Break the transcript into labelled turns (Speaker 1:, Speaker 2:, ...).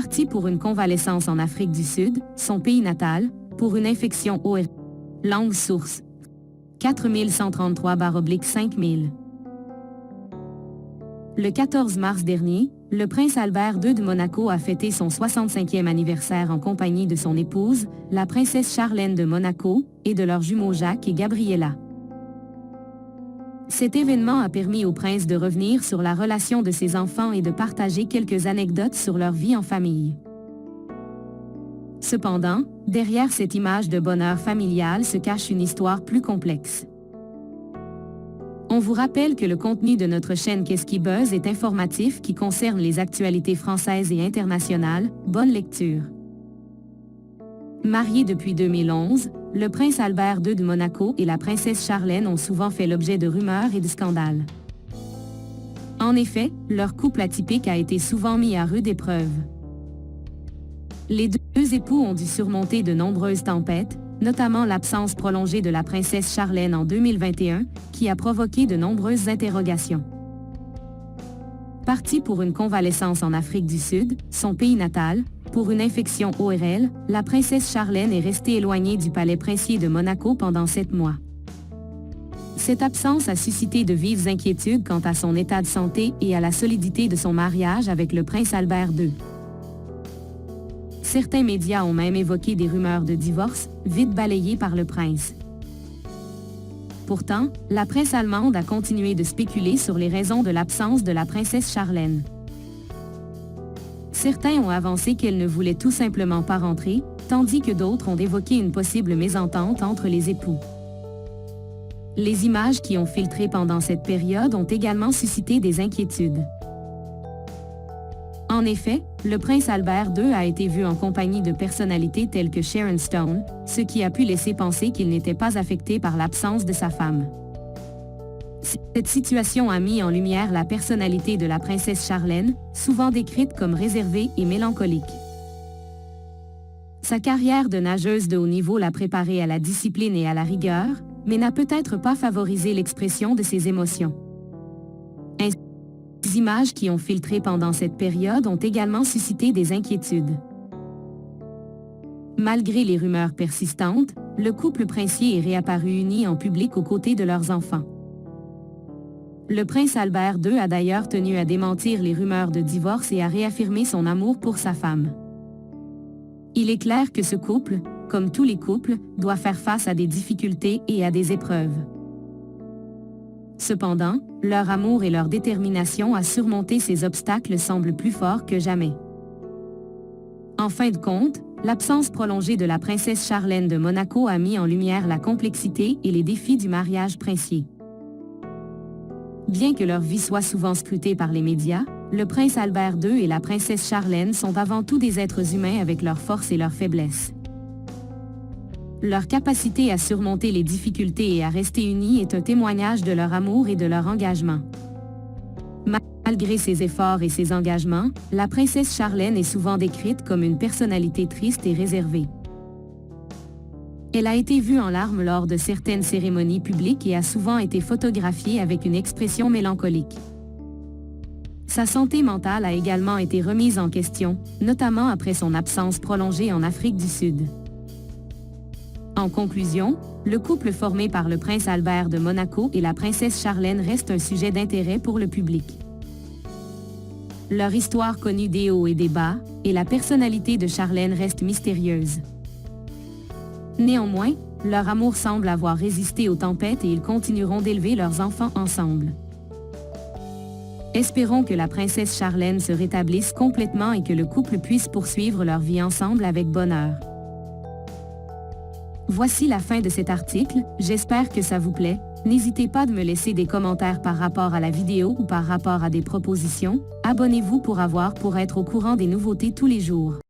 Speaker 1: Parti pour une convalescence en Afrique du Sud, son pays natal, pour une infection ORL. Langue source. 4133/5000. Le 14 mars dernier, le prince Albert II de Monaco a fêté son 65e anniversaire en compagnie de son épouse, la princesse Charlène de Monaco, et de leurs jumeaux Jacques et Gabriella. Cet événement a permis au prince de revenir sur la relation de ses enfants et de partager quelques anecdotes sur leur vie en famille. Cependant, derrière cette image de bonheur familial se cache une histoire plus complexe. On vous rappelle que le contenu de notre chaîne Qu'est-ce qui buzz est informatif qui concerne les actualités françaises et internationales. Bonne lecture. Mariés depuis 2011, le prince Albert II de Monaco et la princesse Charlène ont souvent fait l'objet de rumeurs et de scandales. En effet, leur couple atypique a été souvent mis à rude épreuve. Les deux époux ont dû surmonter de nombreuses tempêtes, notamment l'absence prolongée de la princesse Charlène en 2021, qui a provoqué de nombreuses interrogations. Partie pour une convalescence en Afrique du Sud, son pays natal, pour une infection ORL, la princesse Charlène est restée éloignée du palais princier de Monaco pendant 7 mois. Cette absence a suscité de vives inquiétudes quant à son état de santé et à la solidité de son mariage avec le prince Albert II. Certains médias ont même évoqué des rumeurs de divorce, vite balayées par le prince. Pourtant, la presse allemande a continué de spéculer sur les raisons de l'absence de la princesse Charlène. Certains ont avancé qu'elle ne voulait tout simplement pas rentrer, tandis que d'autres ont évoqué une possible mésentente entre les époux. Les images qui ont filtré pendant cette période ont également suscité des inquiétudes. En effet, le prince Albert II a été vu en compagnie de personnalités telles que Sharon Stone, ce qui a pu laisser penser qu'il n'était pas affecté par l'absence de sa femme. Cette situation a mis en lumière la personnalité de la princesse Charlène, souvent décrite comme réservée et mélancolique. Sa carrière de nageuse de haut niveau l'a préparée à la discipline et à la rigueur, mais n'a peut-être pas favorisé l'expression de ses émotions. Les images qui ont filtré pendant cette période ont également suscité des inquiétudes. Malgré les rumeurs persistantes, le couple princier est réapparu uni en public aux côtés de leurs enfants. Le prince Albert II a d'ailleurs tenu à démentir les rumeurs de divorce et à réaffirmer son amour pour sa femme. Il est clair que ce couple, comme tous les couples, doit faire face à des difficultés et à des épreuves. Cependant, leur amour et leur détermination à surmonter ces obstacles semblent plus forts que jamais. En fin de compte, l'absence prolongée de la princesse Charlène de Monaco a mis en lumière la complexité et les défis du mariage princier. Bien que leur vie soit souvent scrutée par les médias, le prince Albert II et la princesse Charlène sont avant tout des êtres humains avec leurs forces et leurs faiblesses. Leur capacité à surmonter les difficultés et à rester unis est un témoignage de leur amour et de leur engagement. Malgré ses efforts et ses engagements, la princesse Charlène est souvent décrite comme une personnalité triste et réservée. Elle a été vue en larmes lors de certaines cérémonies publiques et a souvent été photographiée avec une expression mélancolique. Sa santé mentale a également été remise en question, notamment après son absence prolongée en Afrique du Sud. En conclusion, le couple formé par le prince Albert de Monaco et la princesse Charlène reste un sujet d'intérêt pour le public. Leur histoire connut des hauts et des bas, et la personnalité de Charlène reste mystérieuse. Néanmoins, leur amour semble avoir résisté aux tempêtes et ils continueront d'élever leurs enfants ensemble. Espérons que la princesse Charlène se rétablisse complètement et que le couple puisse poursuivre leur vie ensemble avec bonheur. Voici la fin de cet article, j'espère que ça vous plaît. N'hésitez pas de me laisser des commentaires par rapport à la vidéo ou par rapport à des propositions. Abonnez-vous pour être au courant des nouveautés tous les jours.